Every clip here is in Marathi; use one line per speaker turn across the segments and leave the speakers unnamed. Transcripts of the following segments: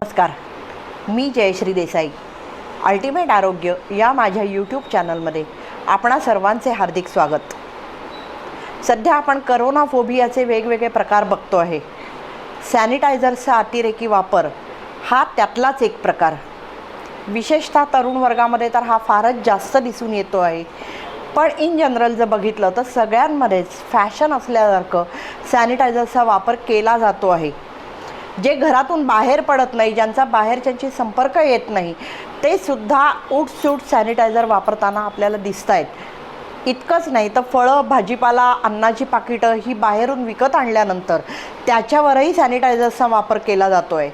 नमस्कार, मी जयश्री देसाई. अल्टिमेट आरोग्य या माझ्या यूट्यूब चॅनलमध्ये आपणा सर्वांचे हार्दिक स्वागत. सध्या आपण करोना फोबियाचे वेगवेगळे प्रकार बघतो आहे. सॅनिटायझरचा अतिरेकी वापर हा त्यातलाच एक प्रकार. विशेषतः तरुण वर्गामध्ये तर हा फारच जास्त दिसून येतो आहे. पण इन जनरल जर बघितलं तर सगळ्यांमध्येच फॅशन असल्यासारखं सॅनिटायझरचा वापर केला जातो आहे. जे घरातून बाहेर पडत नाही, ज्यांचा बाहेरच्यांशी संपर्क येत नाही, ते सुद्धा उठसूट सॅनिटायझर वापरताना आपल्याला दिसत आहेत. इतकंच नाही तर फळं, भाजीपाला, अन्नाची पाकिटं ही बाहेरून विकत आणल्यानंतर त्याच्यावरही सॅनिटायझरचा वापर केला जातो आहे.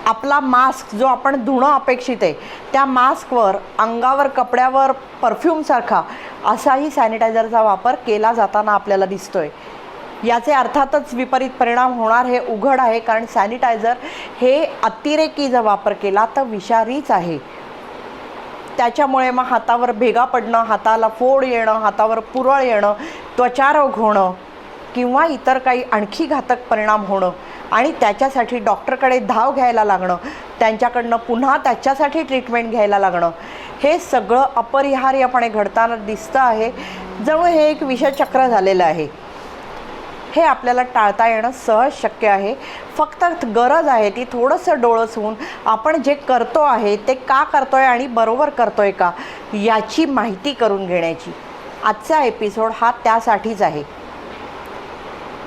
आपला मास्क जो आपण धुणं अपेक्षित आहे, त्या मास्कवर, अंगावर, कपड्यावर परफ्यूमसारखा असाही सॅनिटायझरचा वापर केला जाताना आपल्याला दिसतो आहे. याचे अर्थातच विपरीत परिणाम होणार हे उघड आहे, कारण सॅनिटायझर हे अतिरेकी जर वापर केला तर विषारीच आहे. त्याच्यामुळे मग हातावर भेगा पडणं, हाताला फोड येणं, हातावर पुरळ येणं, त्वचारोग होणं किंवा इतर काही आणखी घातक परिणाम होणं आणि त्याच्यासाठी डॉक्टरकडे धाव घ्यायला लागणं, त्यांच्याकडनं पुन्हा त्याच्यासाठी ट्रीटमेंट घ्यायला लागणं, हे सगळं अपरिहार्यपणे घडताना दिसतं आहे. जणू हे एक विषचक्र झालेलं आहे. हे आपल्याला टाळता येणं सहज शक्य आहे. फक्त गरज आहे ती थोडंसं डोळसवून आपण जे करतो आहे ते का करतो आहे आणि बरोबर करतो आहे का याची माहिती करून घेण्याची. आजचा एपिसोड हा त्यासाठीच आहे.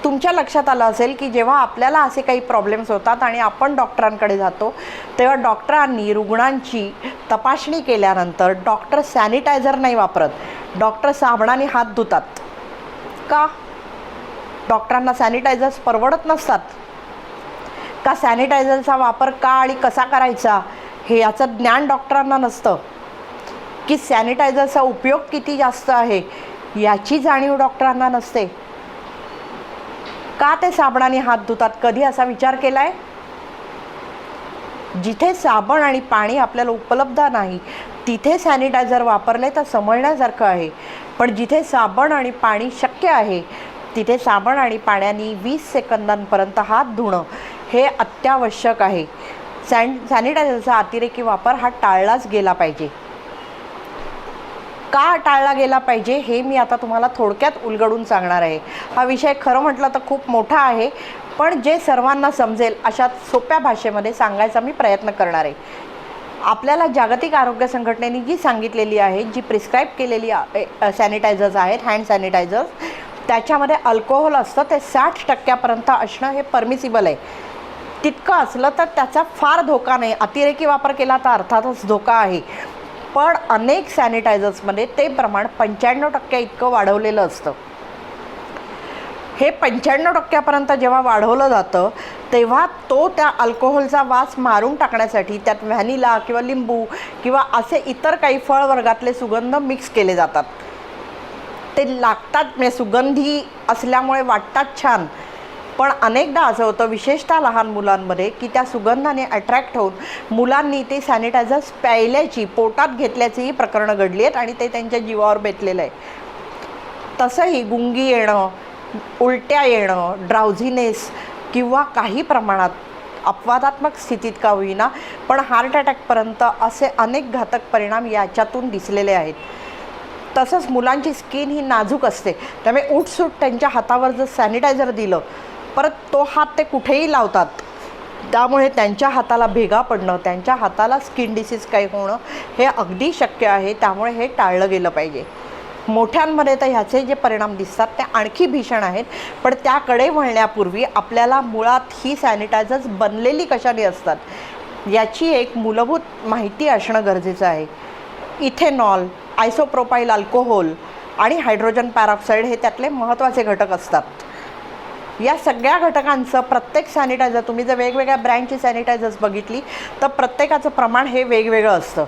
तुमच्या लक्षात आलं असेल की जेव्हा आपल्याला असे काही प्रॉब्लेम्स होतात आणि आपण डॉक्टरांकडे जातो तेव्हा डॉक्टरांनी रुग्णांची तपासणी केल्यानंतर डॉक्टर सॅनिटायझर नाही वापरत, डॉक्टर साबणाने हात धुतात. का? डॉक्टरांना सॅनिटायझर्स परवडत नसतात का? सॅनिटायझरचा वापर का आणि कसा करायचा हे याचं ज्ञान डॉक्टरांना नसतं की? सॅनिटायझरचा उपयोग किती जास्त आहे याची जाणीव डॉक्टरांना नसते का? ते साबणाने हात धुतात. कधी असा विचार केला आहे? जिथे साबण आणि पाणी आपल्याला उपलब्ध नाही तिथे सॅनिटायझर वापरले तर समजण्यासारखं आहे. पण जिथे साबण आणि पाणी शक्य आहे तिथे साबण आणि पाण्याने 20 सेकंदांपर्यंत हात धुणं हे अत्यावश्यक आहे. सॅनिटायझरचा अतिरेकी वापर हा टाळलाच गेला पाहिजे. का टाळला गेला पाहिजे हे मी आता तुम्हाला थोडक्यात उलगडून सांगणार आहे. हा विषय खरं म्हटलं तर खूप मोठा आहे, पण जे सर्वांना समजेल अशा सोप्या भाषेमध्ये सांगायचा मी प्रयत्न करणार आहे. आपल्याला जागतिक आरोग्य संघटनेने जी सांगितलेली आहे, जी प्रिस्क्राईब केलेली सॅनिटायझर्स आहेत, हँड सॅनिटायझर्स, त्याच्यामध्ये अल्कोहोल असतं. ते 60% असणं हे परमिसिबल आहे. तितकं असलं तर त्याचा फार धोका नाही. अतिरेकी वापर केला तर अर्थातच धोका आहे, पण अनेक सॅनिटायझर्समध्ये ते प्रमाण 95% इतकं वाढवलेलं असतं. हे 95% जेव्हा वाढवलं जातं तेव्हा तो त्या अल्कोहोलचा वास मारून टाकण्यासाठी त्यात व्हॅनिला किंवा लिंबू किंवा असे इतर काही फळवर्गातले सुगंध मिक्स केले जातात. ते लागतात, म्हणजे सुगंधी असल्यामुळे वाटतात छान, पण अनेकदा असं होतं, विशेषतः लहान मुलांमध्ये, की त्या सुगंधाने अट्रॅक्ट होऊन मुलांनी ते सॅनिटायझर्स प्यायल्याची, पोटात घेतल्याचीही प्रकरणं घडली आहेत आणि ते त्यांच्या जीवावर बेतलेलं आहे. तसंही गुंगी येणं, उलट्या येणं, ड्राउझीनेस किंवा काही प्रमाणात अपवादात्मक स्थितीत का होईना पण हार्ट अटॅकपर्यंत असे अनेक घातक परिणाम याच्यातून दिसलेले आहेत. तसंच मुलांची स्किन ही नाजूक असते, त्यामुळे उठसूट त्यांच्या हातावर जर सॅनिटायझर दिलं, परत तो हात ते कुठेही लावतात, त्यामुळे त्यांच्या हाताला भेगा पडणं, त्यांच्या हाताला स्किन डिसीज काही होणं हे अगदी शक्य आहे. त्यामुळे हे टाळलं गेलं पाहिजे. मोठ्यांमध्ये तर ह्याचे जे परिणाम दिसतात ते आणखी भीषण आहेत, पण त्याकडे वळण्यापूर्वी आपल्याला मुळात ही सॅनिटायझर्स बनलेली कशाने असतात याची एक मूलभूत माहिती असणं गरजेचं आहे. इथेनॉल, आयसोप्रोपाईल अल्कोहोल आणि हायड्रोजन पॅरॉक्साईड हे त्यातले महत्त्वाचे घटक असतात. या सगळ्या घटकांचं प्रत्येक सॅनिटायझर, तुम्ही जर वेगवेगळ्या ब्रँडची सॅनिटायझर्स बघितली तर प्रत्येकाचं प्रमाण हे वेगवेगळं असतं,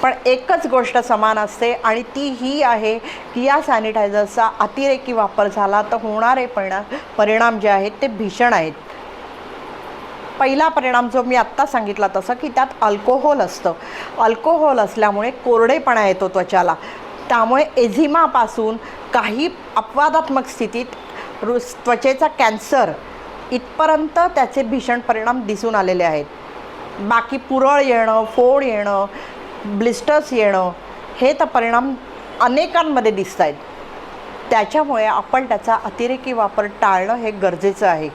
पण एकच गोष्ट समान असते आणि ती ही आहे की या सॅनिटायझरचा अतिरेकी वापर झाला तर होणारे परिणाम जे आहेत ते भीषण आहेत. पहिला परिणाम जो मी आत्ता सांगितला तसं की त्यात अल्कोहोल असतं. अल्कोहोल असल्यामुळे कोरडेपणा येतो त्वचाला, त्यामुळे एझिमापासून काही अपवादात्मक स्थितीत त्वचेचा कॅन्सर इथपर्यंत त्याचे भीषण परिणाम दिसून आलेले आहेत. बाकी पुरळ येणं, फोड येणं, ब्लिस्टर्स येणं हे तर परिणाम अनेकांमध्ये दिसत आहेत. त्याच्यामुळे आपण त्याचा अतिरेकी वापर टाळणं हे गरजेचं आहे.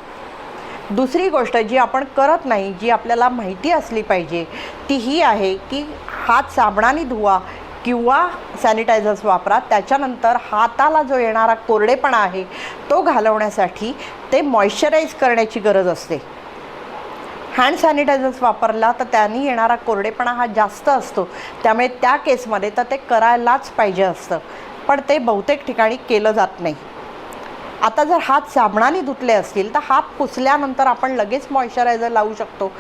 दुसरी गोष्ट जी आपण करत नाही, जी आपल्याला माहिती असली पाहिजे, ती ही आहे की हात साबणाने धुवा किंवा सॅनिटायझर्स वापरा. त्याच्यानंतर हाताला जो येणारा कोरडेपणा आहे तो घालवण्यासाठी ते मॉइश्चराईज करण्याची गरज असते. हँड सॅनिटायझर्स वापरला तर त्यांनी येणारा कोरडेपणा हा जास्त असतो. त्यामुळे त्या केसमध्ये तर ते करायलाच पाहिजे असतं, पण ते बहुतेक ठिकाणी केलं जात नाही. आता जर हात साबणाने धुतले असतील तर हात पुसल्यानंतर आपण लगेच मॉइश्चरायझर लावू शकतो.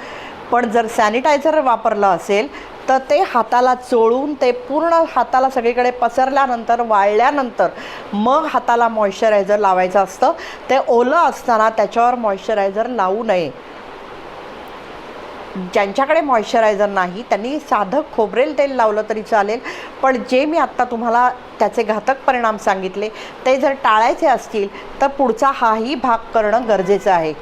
पण जर सॅनिटायझर वापरलं असेल तर ते हाताला चोळून ते पूर्ण हाताला सगळीकडे पसरल्यानंतर, वाळल्यानंतर मग हाताला मॉइश्चरायझर लावायचं असतं. ते ओलं असताना त्याच्यावर मॉइश्चरायझर लावू नये. ज्यांच्याकडे मॉइश्चरायझर नाही त्यांनी साधं खोबरेल तेल लावलं तरी चालेल. पण जे मी आत्ता तुम्हाला त्याचे घातक परिणाम सांगितले ते जर टाळायचे असतील तर पुढचा हाही भाग करणं गरजेचं आहे.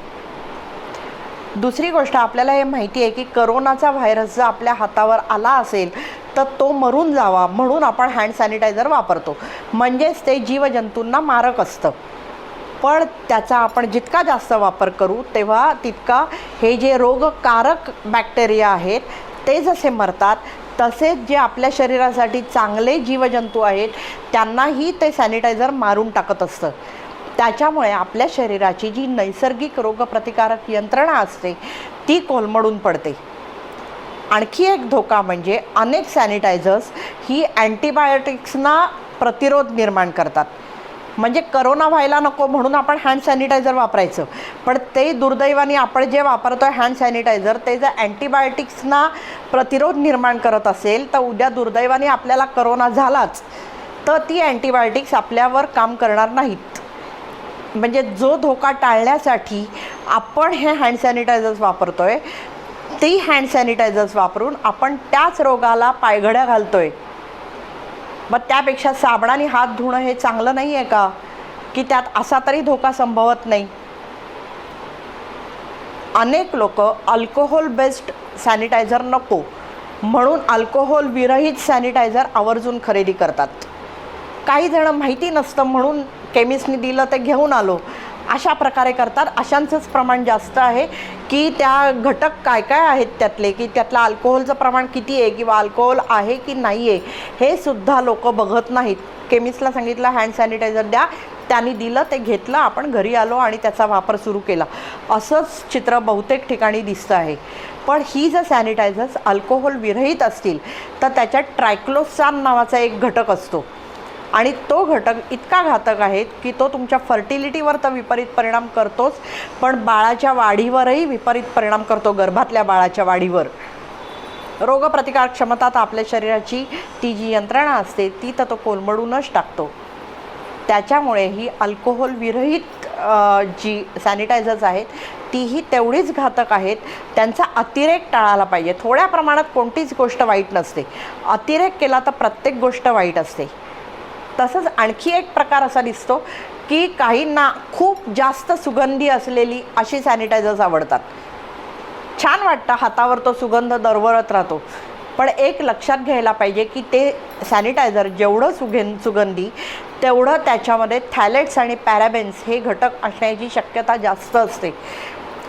दुसरी गोष्ट, आपल्याला हे माहिती आहे की करोनाचा व्हायरस जर आपल्या हातावर आला असेल तर तो मरून जावा म्हणून आपण हँड सॅनिटायझर वापरतो. म्हणजेच ते जीवजंतूंना मारक असतं. पण त्याचा आपण जितका जास्त वापर करू तेव्हा तितका हे जे रोगकारक बॅक्टेरिया आहेत ते जसे मरतात, तसेच जे आपल्या शरीरासाठी चांगले जीवजंतू आहेत त्यांनाही ते सॅनिटायझर मारून टाकत असतं. त्याच्यामुळे आपल्या शरीराची जी नैसर्गिक रोगप्रतिकारक यंत्रणा असते ती कोलमडून पडते. आणखी एक धोका म्हणजे अनेक सॅनिटायझर्स ही अँटीबायोटिक्सना प्रतिरोध निर्माण करतात. म्हणजे करोना व्हायला नको म्हणून आपण हँड सॅनिटायझर वापरायचं, पण ते दुर्दैवाने आपण जे वापरतो आहे हँड सॅनिटायझर ते जर अँटीबायोटिक्सना प्रतिरोध निर्माण करत असेल तर उद्या दुर्दैवाने आपल्याला करोना झालाच तर ती अँटीबायोटिक्स आपल्यावर काम करणार नाहीत. म्हणजे जो धोका टाळण्यासाठी आपण हे हँड सॅनिटायझर्स वापरतो आहे, ती हँड सॅनिटायझर्स वापरून आपण त्याच रोगाला पायघड्या घालतो आहे. मग त्यापेक्षा साबणाने हात धुणं हे चांगलं नाही आहे का, की त्यात असा तरी धोका संभवत नाही. अनेक लोक अल्कोहोल बेस्ड सॅनिटायझर नको म्हणून अल्कोहोल विरहित सॅनिटायझर आवर्जून खरेदी करतात. काही जण माहिती नसतं म्हणून केमिस्टनी दिलं ते घेऊन आलो अशा प्रकारे करतात. अशांचंच प्रमाण जास्त आहे की त्या घटक काय काय आहेत त्यातले, की त्यातलं अल्कोहोलचं प्रमाण किती आहे किंवा अल्कोहोल आहे की नाही आहे हे सुद्धा लोक बघत नाहीत. केमिस्टला सांगितलं हँड सॅनिटायझर द्या, त्यांनी दिलं, ते घेतलं, आपण घरी आलो आणि त्याचा वापर सुरू केला. असंच चित्र बहुतेक ठिकाणी दिसतं आहे. पण ही जर सॅनिटायझर्स अल्कोहोल विरहित असतील तर त्याच्यात ट्रायक्लोसान नावाचा एक घटक असतो आणि तो घटक इतका घातक आहे की तो तुमच्या फर्टिलिटीवर तर विपरीत परिणाम करतोच, पण बाळाच्या वाढीवरही विपरीत परिणाम करतो. गर्भातल्या बाळाच्या वाढीवर रोगप्रतिकारक क्षमता तर आपल्या शरीराची ती जी यंत्रणा असते ती तर तो कोलमडूनच टाकतो. त्याच्यामुळे ही अल्कोहोल विरहित जी सॅनिटायझर्स आहेत तीही तेवढीच घातक आहेत. त्यांचा अतिरेक टाळायला पाहिजे. थोड्या प्रमाणात कोणतीच गोष्ट वाईट नसते, अतिरेक केला तर प्रत्येक गोष्ट वाईट असते. तसंच आणखी एक प्रकार असा दिसतो की काहींना खूप जास्त सुगंधी असलेली अशी सॅनिटायझर्स आवडतात. छान वाटतं, हातावर तो सुगंध दरवळत राहतो. पण एक लक्षात घ्यायला पाहिजे की ते सॅनिटायझर जेवढं सुगंधी तेवढं त्याच्यामध्ये थॅलेट्स आणि पॅराबेन्स हे घटक असण्याची शक्यता जास्त असते.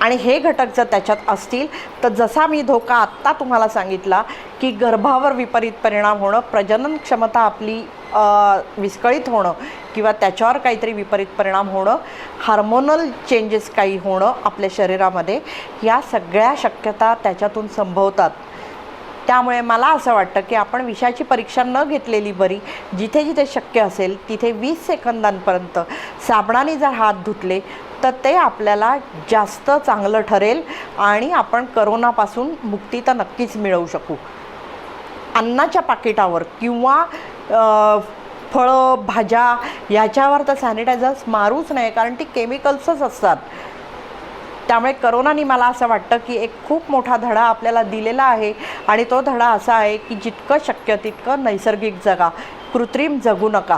आणि हे घटक जर त्याच्यात असतील तर जसा मी धोका आत्ता तुम्हाला सांगितला की गर्भावर विपरीत परिणाम होणं, प्रजनन क्षमता आपली विस्कळीत होणं किंवा त्याच्यावर काहीतरी विपरीत परिणाम होणं, हार्मोनल चेंजेस काही होणं आपल्या शरीरामध्ये, या सगळ्या शक्यता त्याच्यातून संभवतात. त्यामुळे मला असं वाटतं की आपण विषाची परीक्षा न घेतलेली बरी. जिथे जिथे शक्य असेल तिथे 20 सेकंदांपर्यंत साबणाने जर हात धुतले तर ते आपल्याला जास्त चांगलं ठरेल आणि आपण करोनापासून मुक्ती तर नक्कीच मिळवू शकू. अन्नाच्या पाकिटावर किंवा फळं भाज्या याच्यावर तर सॅनिटायझर्स मारूच नाही, कारण ती केमिकल्सच असतात. त्यामुळे करोनाने मला असं वाटतं की एक खूप मोठा धडा आपल्याला दिलेला आहे आणि तो धडा असा आहे की जितकं शक्य तितकं नैसर्गिक जगा, कृत्रिम जगू नका.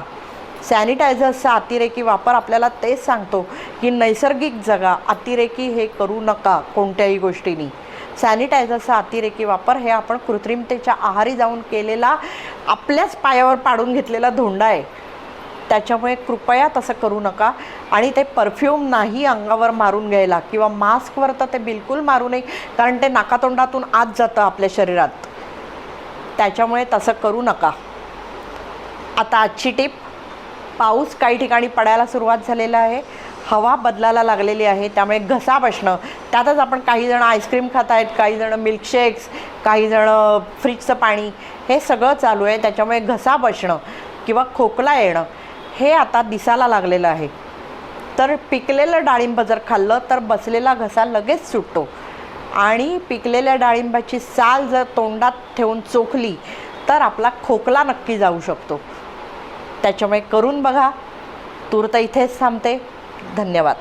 सॅनिटायझर्सचा अतिरेकी वापर आपल्याला तेच सांगतो की नैसर्गिक जगा, अतिरेकी हे करू नका कोणत्याही गोष्टींनी. सॅनिटायझरचा अतिरेकी वापर हे आपण कृत्रिमतेच्या आहारी जाऊन केलेला, आपल्याच पायावर पाडून घेतलेला धोंडा आहे. त्याच्यामुळे कृपया तसं करू नका. आणि ते परफ्यूम नाही अंगावर मारून घ्यायला किंवा मास्कवर तर ते बिलकुल मारू नये, कारण ते नाकातोंडातून आत जातं आपल्या शरीरात. त्याच्यामुळे तसं करू नका. आता आजची टिप, पाऊस काही ठिकाणी पडायला सुरुवात झालेला आहे, हवा बदलायला लागलेली आहे, त्यामुळे घसा बसणं, त्यातच आपण काही जण आईस्क्रीम खात आहेत, काही जण मिल्कशेक्स, काही जण फ्रीजचं पाणी, हे सगळं चालू आहे. त्याच्यामुळे घसा बसणं किंवा खोकला येणं हे आता दिसायला लागलेलं आहे. तर पिकलेलं डाळिंब जर खाल्लं तर बसलेला घसा लगेच सुटतो. आणि पिकलेल्या डाळिंबाची साल जर तोंडात ठेवून चोखली तर आपला खोकला नक्की जाऊ शकतो. त्याच्यामुळे करून बघा. तूर्त इथेच थांबते. धन्यवाद.